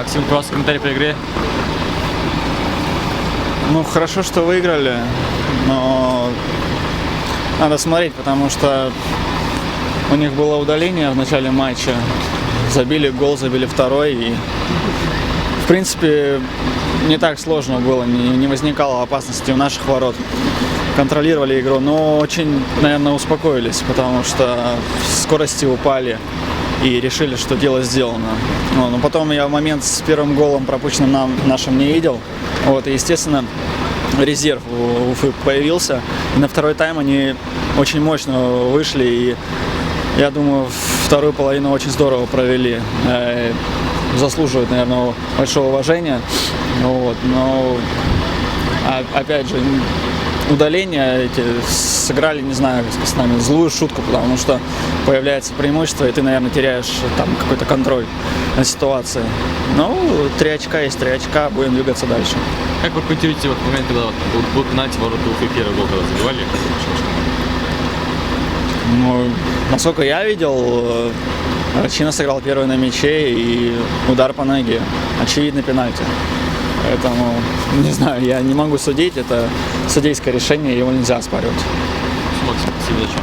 Максим, у вас комментарий по игре? Ну, хорошо, что выиграли, но надо смотреть, потому что у них было удаление в начале матча. Забили гол, забили второй. И, в принципе, не так сложно было, не возникало опасности в наших ворот. Контролировали игру, но очень, наверное, успокоились, потому что скорости упали и решили, что дело сделано. Но потом я в момент с первым голом, пропущенным нашим, не видел. Вот, и, естественно, резерв у Уфы появился. И на второй тайм они очень мощно вышли. И я думаю, вторую половину очень здорово провели. Заслуживают, наверное, большого уважения. Вот, но, опять же, удаления эти сыграли, не знаю, с нами злую шутку, потому что появляется преимущество, и ты, наверное, теряешь там какой-то контроль на ситуации. Ну, 3 очка есть 3 очка, будем двигаться дальше. Как вы комментируете вот момент, когда был пенальти, ворота Уфы первый гол, когда забивали? Ну, насколько я видел, Рачина сыграл первый на мяче и удар по ноге. Очевидный пенальти. Поэтому, не знаю, я не могу судить, это судейское решение, его нельзя оспаривать. Максим, спасибо, зачем?